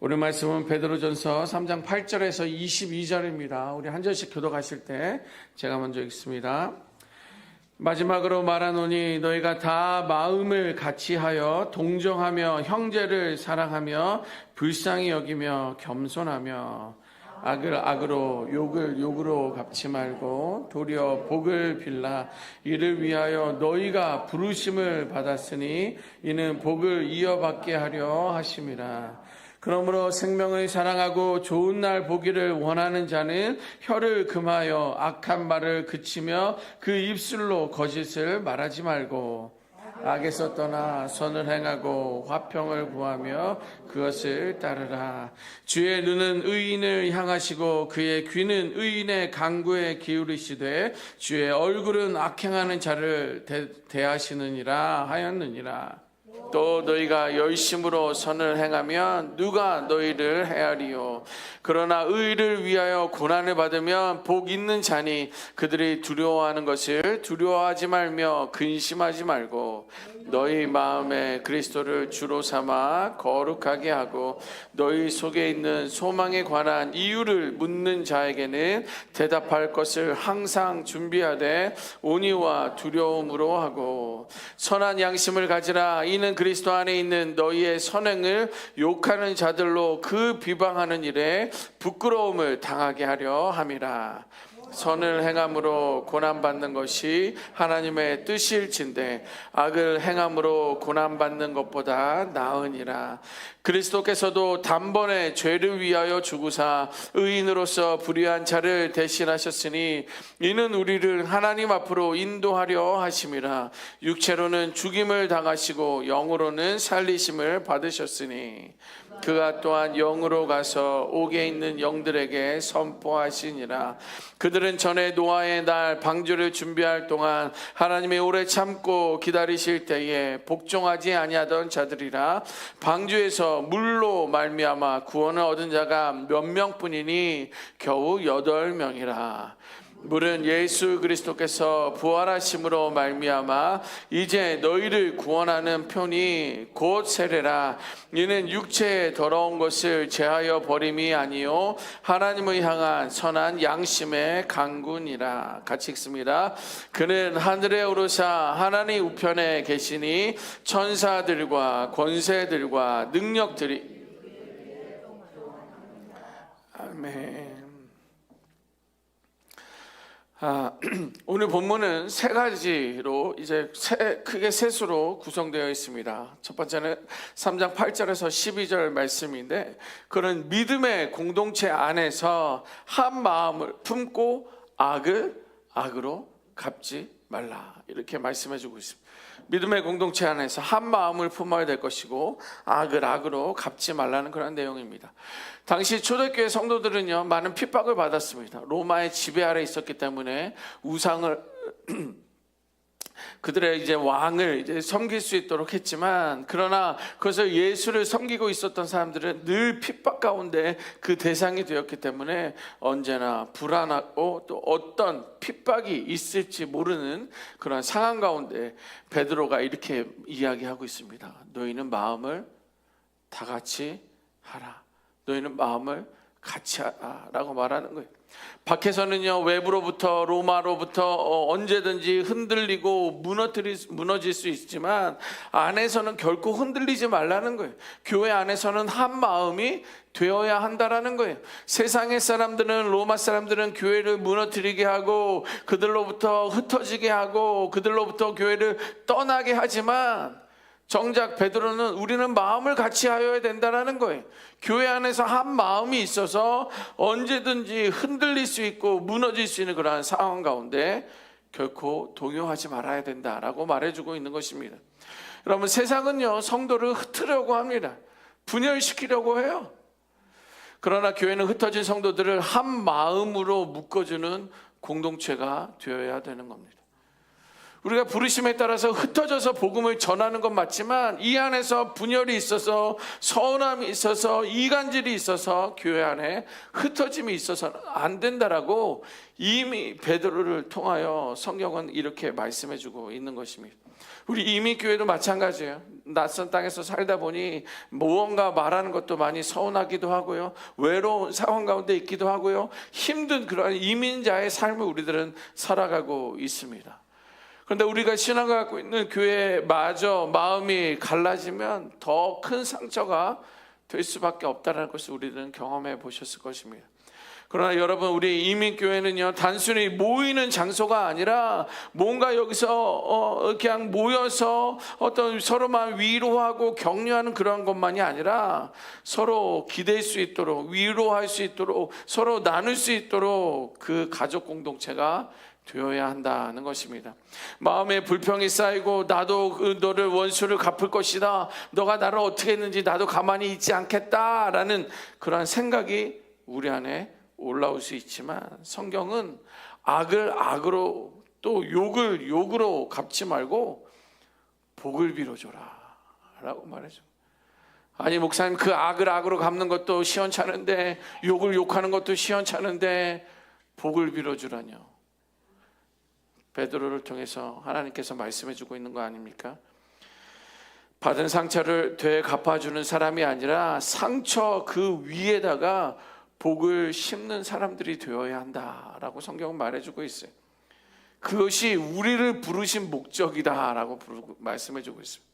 오늘 말씀은 베드로전서 3장 8절에서 22절입니다. 우리 한 절씩 교독하실 때 제가 먼저 읽습니다. 마지막으로 말하노니 너희가 다 마음을 같이하여 동정하며 형제를 사랑하며 불쌍히 여기며 겸손하며 악을 악으로 욕을 욕으로 갚지 말고 도리어 복을 빌라. 이를 위하여 너희가 부르심을 받았으니 이는 복을 이어받게 하려 하심이라. 그러므로 생명을 사랑하고 좋은 날 보기를 원하는 자는 혀를 금하여 악한 말을 그치며 그 입술로 거짓을 말하지 말고 악에서 떠나 선을 행하고 화평을 구하며 그것을 따르라. 주의 눈은 의인을 향하시고 그의 귀는 의인의 간구에 기울이시되 주의 얼굴은 악행하는 자를 대하시느니라 하였느니라. 또 너희가 열심으로 선을 행하면 누가 너희를 헤아리요. 그러나 의를 위하여 고난을 받으면 복 있는 자니 그들이 두려워하는 것을 두려워하지 말며 근심하지 말고 너희 마음에 그리스도를 주로 삼아 거룩하게 하고 너희 속에 있는 소망에 관한 이유를 묻는 자에게는 대답할 것을 항상 준비하되 온유와 두려움으로 하고 선한 양심을 가지라. 이는 그리스도 안에 있는 너희의 선행을 욕하는 자들로 그 비방하는 일에 부끄러움을 당하게 하려 함이라. 선을 행함으로 고난받는 것이 하나님의 뜻일진데 악을 행함으로 고난받는 것보다 나으니라. 그리스도께서도 단번에 죄를 위하여 죽으사 의인으로서 불의한 자를 대신하셨으니 이는 우리를 하나님 앞으로 인도하려 하심이라. 육체로는 죽임을 당하시고 영으로는 살리심을 받으셨으니 그가 또한 영으로 가서 옥에 있는 영들에게 선포하시니라. 그들은 전에 노아의 날 방주를 준비할 동안 하나님이 오래 참고 기다리실 때에 복종하지 아니하던 자들이라. 방주에서 물로 말미암아 구원을 얻은 자가 몇 명뿐이니 겨우 8명이라. 물은 예수 그리스도께서 부활하심으로 말미암아 이제 너희를 구원하는 편이 곧 세례라. 이는 육체의 더러운 것을 제하여 버림이 아니요 하나님을 향한 선한 양심의 강군이라. 같이 읽습니다. 그는 하늘에 오르사 하나님 우편에 계시니 천사들과 권세들과 능력들이 아멘. 오늘 본문은 세 가지로 이제 크게 셋으로 구성되어 있습니다. 첫 번째는 3장 8절에서 12절 말씀인데 그런 믿음의 공동체 안에서 한 마음을 품고 악을 악으로 갚지 말라 이렇게 말씀해주고 있습니다. 믿음의 공동체 안에서 한 마음을 품어야 될 것이고 악을 악으로 갚지 말라는 그런 내용입니다. 당시 초대교회 성도들은요 많은 핍박을 받았습니다. 로마의 지배 아래 있었기 때문에 우상을 그들의 이제 왕을 이제 섬길 수 있도록 했지만 그러나 그것을 예수를 섬기고 있었던 사람들은 늘 핍박 가운데 그 대상이 되었기 때문에 언제나 불안하고 또 어떤 핍박이 있을지 모르는 그런 상황 가운데 베드로가 이렇게 이야기하고 있습니다. 너희는 마음을 다 같이 하라. 너희는 마음을 같이 하라고 말하는 거예요. 밖에서는요 외부로부터 로마로부터 언제든지 흔들리고 무너질 수 있지만 안에서는 결코 흔들리지 말라는 거예요. 교회 안에서는 한 마음이 되어야 한다라는 거예요. 세상의 사람들은 로마 사람들은 교회를 무너뜨리게 하고 그들로부터 흩어지게 하고 그들로부터 교회를 떠나게 하지만 정작 베드로는 우리는 마음을 같이 하여야 된다는 거예요. 교회 안에서 한 마음이 있어서 언제든지 흔들릴 수 있고 무너질 수 있는 그러한 상황 가운데 결코 동요하지 말아야 된다라고 말해주고 있는 것입니다. 여러분 세상은요 성도를 흩으려고 합니다. 분열시키려고 해요. 그러나 교회는 흩어진 성도들을 한 마음으로 묶어주는 공동체가 되어야 되는 겁니다. 우리가 부르심에 따라서 흩어져서 복음을 전하는 건 맞지만 이 안에서 분열이 있어서 서운함이 있어서 이간질이 있어서 교회 안에 흩어짐이 있어서는 안 된다라고 이미 베드로를 통하여 성경은 이렇게 말씀해주고 있는 것입니다. 우리 이민교회도 마찬가지예요. 낯선 땅에서 살다 보니 무언가 말하는 것도 많이 서운하기도 하고요, 외로운 상황 가운데 있기도 하고요, 힘든 그런 이민자의 삶을 우리들은 살아가고 있습니다. 그런데 우리가 신앙을 갖고 있는 교회마저 마음이 갈라지면 더 큰 상처가 될 수밖에 없다는 것을 우리들은 경험해 보셨을 것입니다. 그러나 여러분, 우리 이민교회는요, 단순히 모이는 장소가 아니라 뭔가 여기서 그냥 모여서 어떤 서로만 위로하고 격려하는 그런 것만이 아니라 서로 기댈 수 있도록, 위로할 수 있도록, 서로 나눌 수 있도록 그 가족 공동체가 되어야 한다는 것입니다. 마음에 불평이 쌓이고 나도 너를 원수를 갚을 것이다, 너가 나를 어떻게 했는지 나도 가만히 있지 않겠다라는 그런 생각이 우리 안에 올라올 수 있지만, 성경은 악을 악으로 또 욕을 욕으로 갚지 말고 복을 빌어줘라 라고 말해줘. 아니 목사님, 그 악을 악으로 갚는 것도 시원찮은데, 욕을 욕하는 것도 시원찮은데 복을 빌어주라뇨. 베드로를 통해서 하나님께서 말씀해 주고 있는 거 아닙니까? 받은 상처를 되갚아주는 사람이 아니라 상처 그 위에다가 복을 심는 사람들이 되어야 한다라고 성경은 말해주고 있어요. 그것이 우리를 부르신 목적이다라고 말씀해주고 있습니다.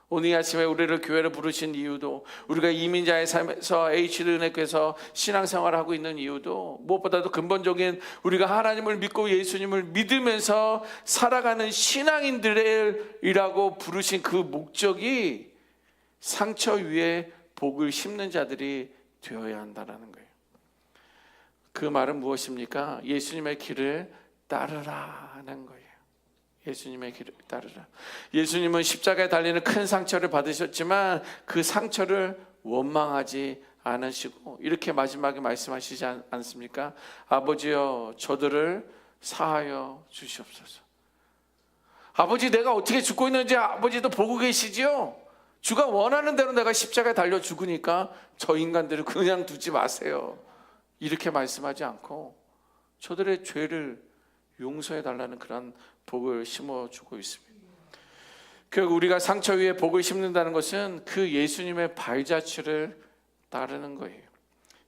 오늘 이 아침에 우리를 교회를 부르신 이유도, 우리가 이민자의 삶에서 H은혜교에서 신앙생활을 하고 있는 이유도, 무엇보다도 근본적인 우리가 하나님을 믿고 예수님을 믿으면서 살아가는 신앙인들이라고 부르신 그 목적이 상처 위에 복을 심는 자들이 되어야 한다는 거예요. 그 말은 무엇입니까? 예수님의 길을 따르라는 거예요. 예수님의 길을 따르라. 예수님은 십자가에 달리는 큰 상처를 받으셨지만 그 상처를 원망하지 않으시고 이렇게 마지막에 말씀하시지 않습니까? 아버지여, 저들을 사하여 주시옵소서. 아버지, 내가 어떻게 죽고 있는지 아버지도 보고 계시지요? 주가 원하는 대로 내가 십자가에 달려 죽으니까 저 인간들을 그냥 두지 마세요. 이렇게 말씀하지 않고 저들의 죄를 용서해 달라는 그런 복을 심어주고 있습니다. 결국 우리가 상처 위에 복을 심는다는 것은 그 예수님의 발자취를 따르는 거예요.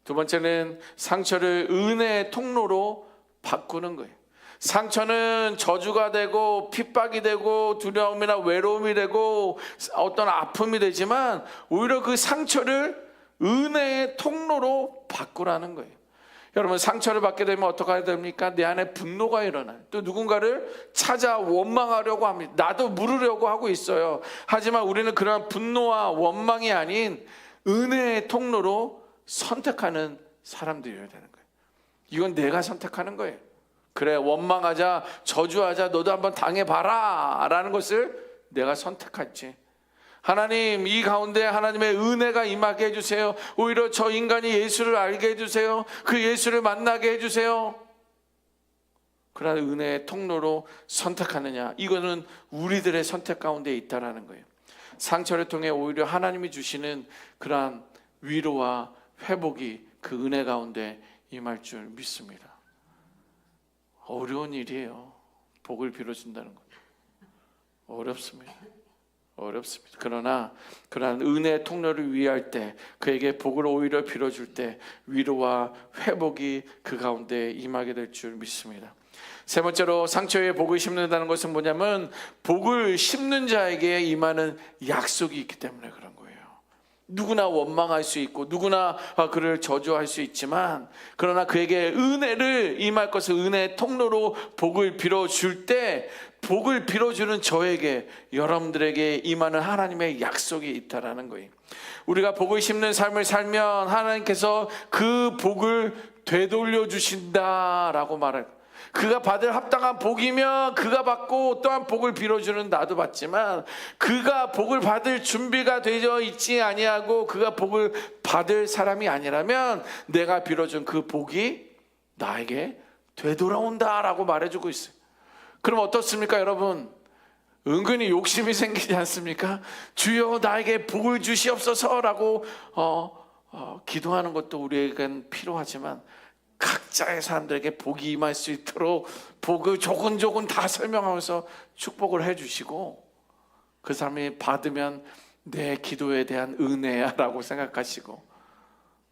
두 번째는 상처를 은혜의 통로로 바꾸는 거예요. 상처는 저주가 되고 핍박이 되고 두려움이나 외로움이 되고 어떤 아픔이 되지만 오히려 그 상처를 은혜의 통로로 바꾸라는 거예요. 여러분, 상처를 받게 되면 어떻게 해야 됩니까? 내 안에 분노가 일어나요. 또 누군가를 찾아 원망하려고 합니다. 나도 물으려고 하고 있어요. 하지만 우리는 그런 분노와 원망이 아닌 은혜의 통로로 선택하는 사람들이어야 되는 거예요. 이건 내가 선택하는 거예요. 그래, 원망하자, 저주하자, 너도 한번 당해봐라 라는 것을 내가 선택했지. 하나님, 이 가운데 하나님의 은혜가 임하게 해주세요. 오히려 저 인간이 예수를 알게 해주세요. 그 예수를 만나게 해주세요. 그러나 은혜의 통로로 선택하느냐, 이거는 우리들의 선택 가운데 있다라는 거예요. 상처를 통해 오히려 하나님이 주시는 그러한 위로와 회복이 그 은혜 가운데 임할 줄 믿습니다. 어려운 일이에요. 복을 빌어준다는 것. 어렵습니다. 그러나 그러한 은혜의 통로를 위할 때, 그에게 복을 오히려 빌어줄 때 위로와 회복이 그 가운데 임하게 될 줄 믿습니다. 세 번째로 상처에 복을 심는다는 것은 뭐냐면, 복을 심는 자에게 임하는 약속이 있기 때문에 그런 거예요. 누구나 원망할 수 있고 누구나 그를 저주할 수 있지만, 그러나 그에게 은혜를 임할 것을 은혜의 통로로 복을 빌어줄 때, 복을 빌어주는 저에게, 여러분들에게 임하는 하나님의 약속이 있다라는 거예요. 우리가 복을 심는 삶을 살면 하나님께서 그 복을 되돌려 주신다라고 말해요. 그가 받을 합당한 복이면 그가 받고, 또한 복을 빌어주는 나도 받지만, 그가 복을 받을 준비가 되어 있지 아니하고 그가 복을 받을 사람이 아니라면 내가 빌어준 그 복이 나에게 되돌아온다라고 말해주고 있어요. 그럼 어떻습니까, 여러분? 은근히 욕심이 생기지 않습니까? 주여 나에게 복을 주시옵소서라고 기도하는 것도 우리에겐 필요하지만, 각자의 사람들에게 복이 임할 수 있도록 복을 조근조근 다 설명하면서 축복을 해주시고, 그 사람이 받으면 내 기도에 대한 은혜야 라고 생각하시고,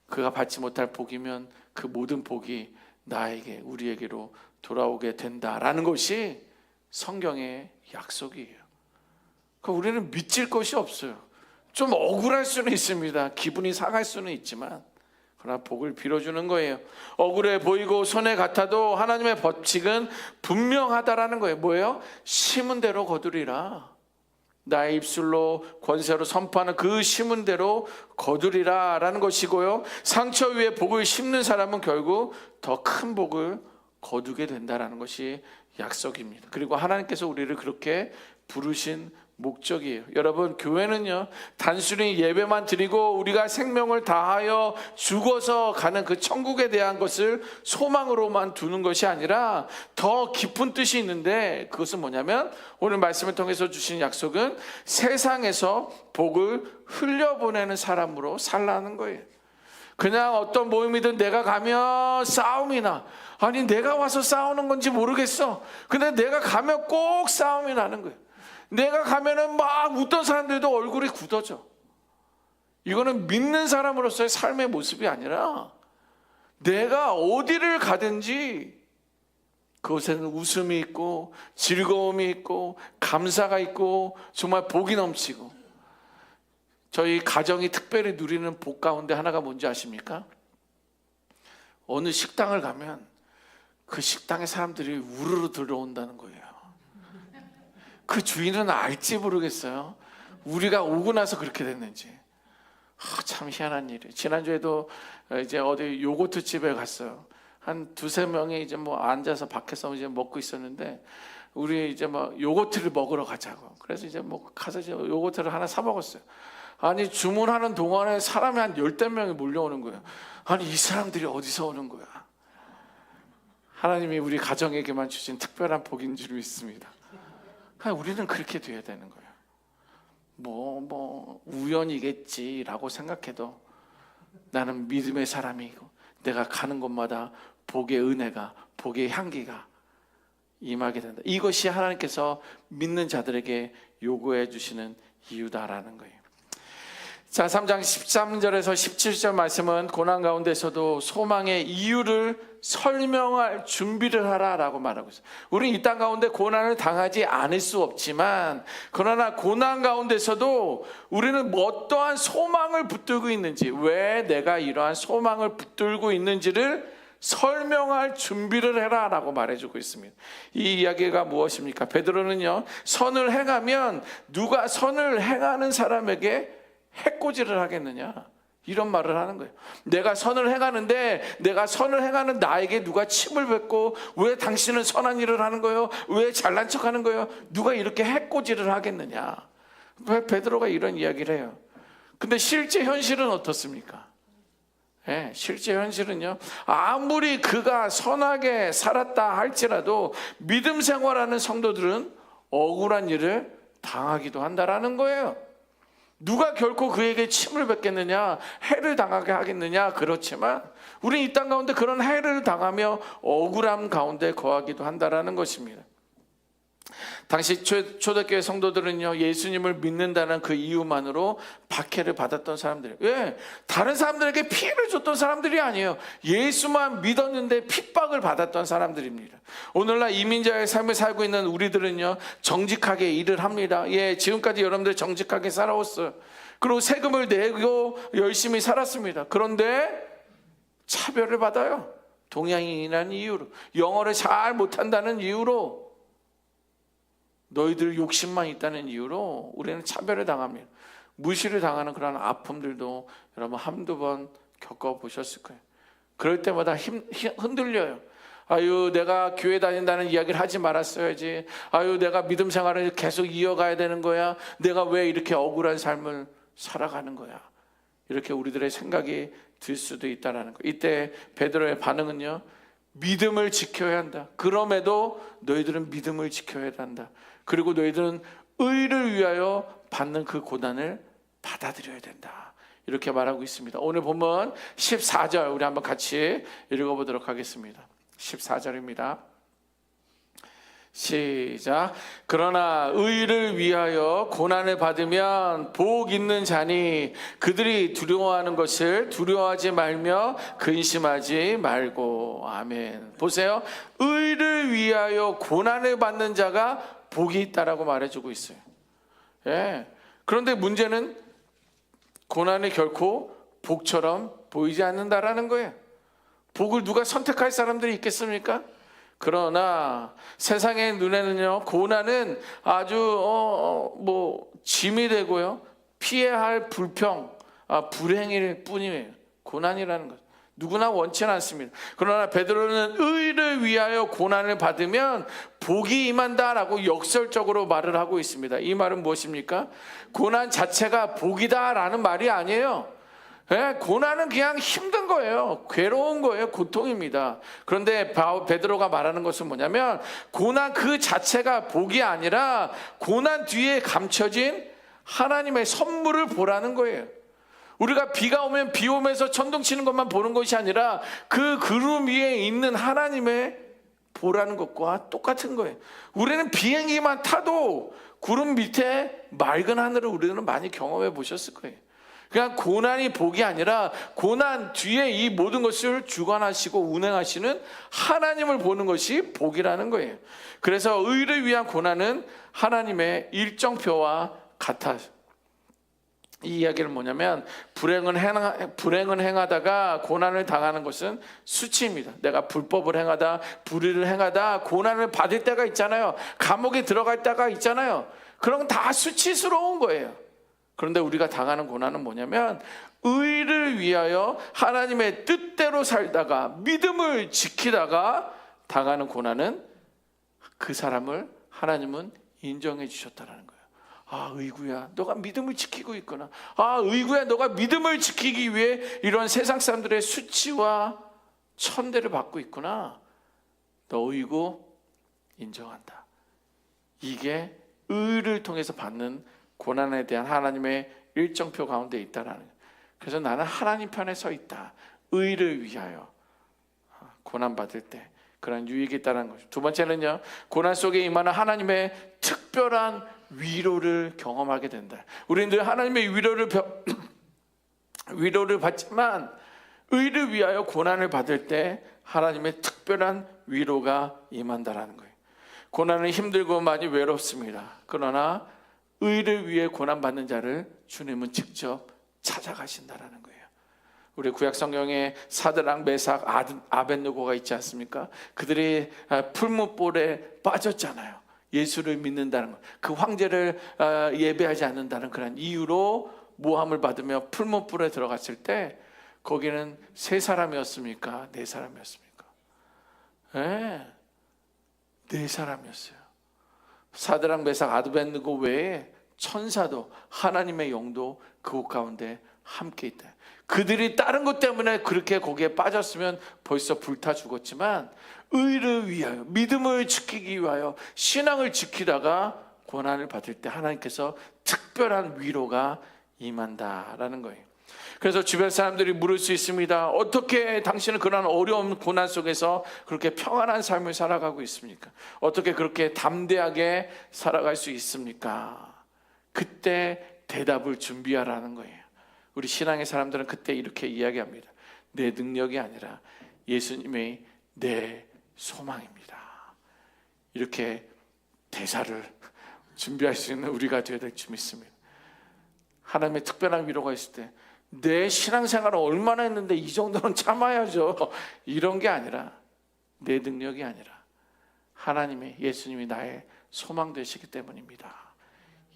그가 받지 못할 복이면 그 모든 복이 나에게, 우리에게로 돌아오게 된다라는 것이 성경의 약속이에요. 우리는 믿질 것이 없어요. 좀 억울할 수는 있습니다. 기분이 상할 수는 있지만, 그러나 복을 빌어주는 거예요. 억울해 보이고 손해 같아도 하나님의 법칙은 분명하다라는 거예요. 뭐예요? 심은 대로 거두리라. 나의 입술로 권세로 선포하는 그 심은 대로 거두리라 라는 것이고요, 상처 위에 복을 심는 사람은 결국 더 큰 복을 거두게 된다는 것이 약속입니다. 그리고 하나님께서 우리를 그렇게 부르신 목적이에요. 여러분, 교회는요, 단순히 예배만 드리고 우리가 생명을 다하여 죽어서 가는 그 천국에 대한 것을 소망으로만 두는 것이 아니라 더 깊은 뜻이 있는데, 그것은 뭐냐면 오늘 말씀을 통해서 주신 약속은 세상에서 복을 흘려보내는 사람으로 살라는 거예요. 그냥 어떤 모임이든 내가 가면 싸움이 나. 아니, 내가 와서 싸우는 건지 모르겠어. 근데 내가 가면 꼭 싸움이 나는 거예요. 내가 가면은 막 웃던 사람들도 얼굴이 굳어져. 이거는 믿는 사람으로서의 삶의 모습이 아니라, 내가 어디를 가든지 그곳에는 웃음이 있고 즐거움이 있고 감사가 있고 정말 복이 넘치고, 저희 가정이 특별히 누리는 복 가운데 하나가 뭔지 아십니까? 어느 식당을 가면 그 식당에 사람들이 우르르 들어온다는 거예요. 그 주인은 알지 모르겠어요. 우리가 오고 나서 그렇게 됐는지. 참 희한한 일이에요. 지난주에도 이제 어디 요거트 집에 갔어요. 한 두세 명이 이제 뭐 앉아서 밖에서 이제 먹고 있었는데, 우리 이제 뭐 요거트를 먹으러 가자고. 그래서 이제 뭐 가서 이제 요거트를 하나 사 먹었어요. 아니, 주문하는 동안에 사람이 한 10대 명이 몰려오는 거예요. 아니, 이 사람들이 어디서 오는 거야? 하나님이 우리 가정에게만 주신 특별한 복인 줄 믿습니다. 우리는 그렇게 돼야 되는 거예요. 뭐 우연이겠지라고 생각해도 나는 믿음의 사람이고, 내가 가는 곳마다 복의 은혜가, 복의 향기가 임하게 된다. 이것이 하나님께서 믿는 자들에게 요구해 주시는 이유다라는 거예요. 자, 3장 13절에서 17절 말씀은 고난 가운데서도 소망의 이유를 설명할 준비를 하라라고 말하고 있어요. 우리는 이 땅 가운데 고난을 당하지 않을 수 없지만, 그러나 고난 가운데서도 우리는 어떠한 소망을 붙들고 있는지, 왜 내가 이러한 소망을 붙들고 있는지를 설명할 준비를 해라라고 말해주고 있습니다. 이 이야기가 무엇입니까? 베드로는요, 선을 행하면 누가 선을 행하는 사람에게 해코지를 하겠느냐, 이런 말을 하는 거예요. 내가 선을 행하는데, 내가 선을 행하는 나에게 누가 침을 뱉고, 왜 당신은 선한 일을 하는 거예요? 왜 잘난 척하는 거예요? 누가 이렇게 해코지를 하겠느냐. 베드로가 이런 이야기를 해요. 근데 실제 현실은 어떻습니까? 네, 실제 현실은요, 아무리 그가 선하게 살았다 할지라도 믿음 생활하는 성도들은 억울한 일을 당하기도 한다라는 거예요. 누가 결코 그에게 침을 뱉겠느냐, 해를 당하게 하겠느냐. 그렇지만 우리는 이 땅 가운데 그런 해를 당하며 억울함 가운데 거하기도 한다라는 것입니다. 당시 초대교회 성도들은요, 예수님을 믿는다는 그 이유만으로 박해를 받았던 사람들이에요. 왜? 다른 사람들에게 피해를 줬던 사람들이 아니에요. 예수만 믿었는데 핍박을 받았던 사람들입니다. 오늘날 이민자의 삶을 살고 있는 우리들은요, 정직하게 일을 합니다. 예, 지금까지 여러분들 정직하게 살아왔어요. 그리고 세금을 내고 열심히 살았습니다. 그런데 차별을 받아요. 동양인이라는 이유로, 영어를 잘 못한다는 이유로, 너희들 욕심만 있다는 이유로 우리는 차별을 당합니다. 무시를 당하는 그런 아픔들도 여러분 한두 번 겪어보셨을 거예요. 그럴 때마다 흔들려요. 아유, 내가 교회 다닌다는 이야기를 하지 말았어야지. 아유, 내가 믿음 생활을 계속 이어가야 되는 거야. 내가 왜 이렇게 억울한 삶을 살아가는 거야. 이렇게 우리들의 생각이 들 수도 있다는 거. 이때 베드로의 반응은요, 믿음을 지켜야 한다. 그럼에도 너희들은 믿음을 지켜야 한다. 그리고 너희들은 의를 위하여 받는 그 고난을 받아들여야 된다. 이렇게 말하고 있습니다. 오늘 본문 14절 우리 한번 같이 읽어보도록 하겠습니다. 14절입니다. 시작. 그러나 의를 위하여 고난을 받으면 복 있는 자니 그들이 두려워하는 것을 두려워하지 말며 근심하지 말고. 아멘. 보세요. 의를 위하여 고난을 받는 자가 복이 있다라고 말해주고 있어요. 예. 그런데 문제는 고난이 결코 복처럼 보이지 않는다라는 거예요. 복을 누가 선택할 사람들이 있겠습니까? 그러나 세상의 눈에는요, 고난은 아주 짐이 되고요, 피해야 할 불평, 불행일 뿐이에요. 고난이라는 것 누구나 원치는 않습니다. 그러나 베드로는 의를 위하여 고난을 받으면 복이 임한다라고 역설적으로 말을 하고 있습니다. 이 말은 무엇입니까? 고난 자체가 복이다라는 말이 아니에요. 예, 고난은 그냥 힘든 거예요. 괴로운 거예요. 고통입니다. 그런데 베드로가 말하는 것은 뭐냐면 고난 그 자체가 복이 아니라 고난 뒤에 감춰진 하나님의 선물을 보라는 거예요. 우리가 비가 오면 비 오면서 천둥 치는 것만 보는 것이 아니라 그 구름 위에 있는 하나님의 보라는 것과 똑같은 거예요. 우리는 비행기만 타도 구름 밑에 맑은 하늘을 우리는 많이 경험해 보셨을 거예요. 그냥 고난이 복이 아니라 고난 뒤에 이 모든 것을 주관하시고 운행하시는 하나님을 보는 것이 복이라는 거예요. 그래서 의를 위한 고난은 하나님의 일정표와 같아. 이 이야기는 뭐냐면 불행은 행하다가 고난을 당하는 것은 수치입니다. 내가 불법을 행하다, 불의를 행하다 고난을 받을 때가 있잖아요. 감옥에 들어갈 때가 있잖아요. 그런 건 다 수치스러운 거예요. 그런데 우리가 당하는 고난은 뭐냐면 의를 위하여 하나님의 뜻대로 살다가 믿음을 지키다가 당하는 고난은 그 사람을 하나님은 인정해 주셨다는 거예요. 아, 의구야, 너가 믿음을 지키고 있구나. 아, 의구야, 너가 믿음을 지키기 위해 이런 세상 사람들의 수치와 천대를 받고 있구나. 너 의구 인정한다. 이게 의를 통해서 받는 고난에 대한 하나님의 일정표 가운데 있다라는 거예요. 그래서 나는 하나님 편에 서 있다. 의를 위하여 고난받을 때 그런 유익이 있다는 거죠. 두 번째는요, 고난 속에 임하는 하나님의 특별한 위로를 경험하게 된다. 우리는 늘 하나님의 위로를 받지만 의를 위하여 고난을 받을 때 하나님의 특별한 위로가 임한다라는 거예요. 고난은 힘들고 많이 외롭습니다. 그러나 의를 위해 고난받는 자를 주님은 직접 찾아가신다라는 거예요. 우리 구약 성경에 사드락, 메삭, 아벳느고가 있지 않습니까? 그들이 풀무불에 빠졌잖아요. 예수를 믿는다는 것, 그 황제를 예배하지 않는다는 그런 이유로 모함을 받으며 풀무불에 들어갔을 때 거기는 세 사람이었습니까? 네 사람이었습니까? 네 사람이었어요. 사드락, 메삭, 아벳느고 외에 천사도 하나님의 영도 그곳 가운데 함께 있다. 그들이 다른 것 때문에 그렇게 거기에 빠졌으면 벌써 불타 죽었지만 의를 위하여 믿음을 지키기 위하여 신앙을 지키다가 고난을 받을 때 하나님께서 특별한 위로가 임한다라는 거예요. 그래서 주변 사람들이 물을 수 있습니다. 어떻게 당신은 그런 어려운 고난 속에서 그렇게 평안한 삶을 살아가고 있습니까? 어떻게 그렇게 담대하게 살아갈 수 있습니까? 그때 대답을 준비하라는 거예요. 우리 신앙의 사람들은 그때 이렇게 이야기합니다. 내 능력이 아니라 예수님의 내 소망입니다. 이렇게 대사를 준비할 수 있는 우리가 되어야 될 줄 믿습니다. 하나님의 특별한 위로가 있을 때 내 신앙생활을 얼마나 했는데 이 정도는 참아야죠, 이런 게 아니라 내 능력이 아니라 하나님의 예수님이 나의 소망 되시기 때문입니다.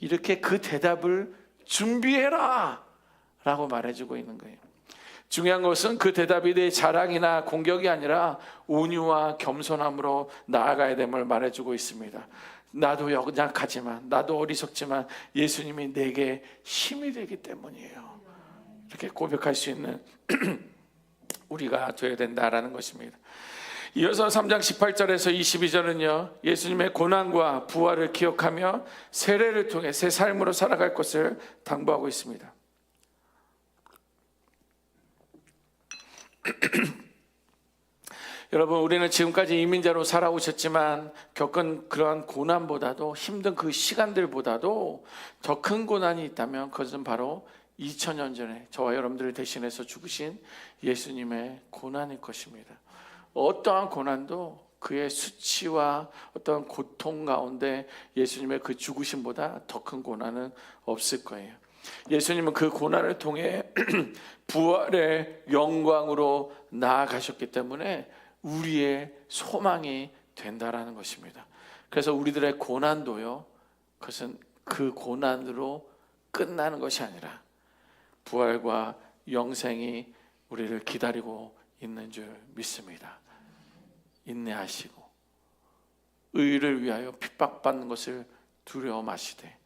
이렇게 그 대답을 준비해라 라고 말해주고 있는 거예요. 중요한 것은 그 대답이 내 자랑이나 공격이 아니라 온유와 겸손함으로 나아가야 됨을 말해주고 있습니다. 나도 연약하지만, 나도 어리석지만 예수님이 내게 힘이 되기 때문이에요. 이렇게 고백할 수 있는 우리가 되어야 된다라는 것입니다. 이어서 3장 18절에서 22절은요, 예수님의 고난과 부활을 기억하며 세례를 통해 새 삶으로 살아갈 것을 당부하고 있습니다. 여러분, 우리는 지금까지 이민자로 살아오셨지만 겪은 그러한 고난보다도, 힘든 그 시간들보다도 더 큰 고난이 있다면 그것은 바로 2000년 전에 저와 여러분들을 대신해서 죽으신 예수님의 고난일 것입니다. 어떠한 고난도 그의 수치와 어떤 고통 가운데 예수님의 그 죽으심보다 더 큰 고난은 없을 거예요. 예수님은 그 고난을 통해 부활의 영광으로 나아가셨기 때문에 우리의 소망이 된다라는 것입니다. 그래서 우리들의 고난도요, 그것은 그 고난으로 끝나는 것이 아니라 부활과 영생이 우리를 기다리고 있는 줄 믿습니다. 인내하시고 의를 위하여 핍박받는 것을 두려워 마시되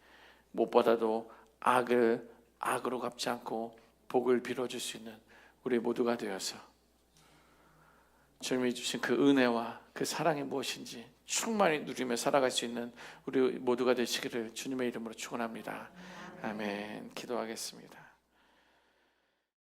무엇보다도 악을 악으로 갚지 않고 복을 빌어줄 수 있는 우리 모두가 되어서 주님이 주신 그 은혜와 그 사랑이 무엇인지 충만히 누리며 살아갈 수 있는 우리 모두가 되시기를 주님의 이름으로 축원합니다. 아멘. 기도하겠습니다.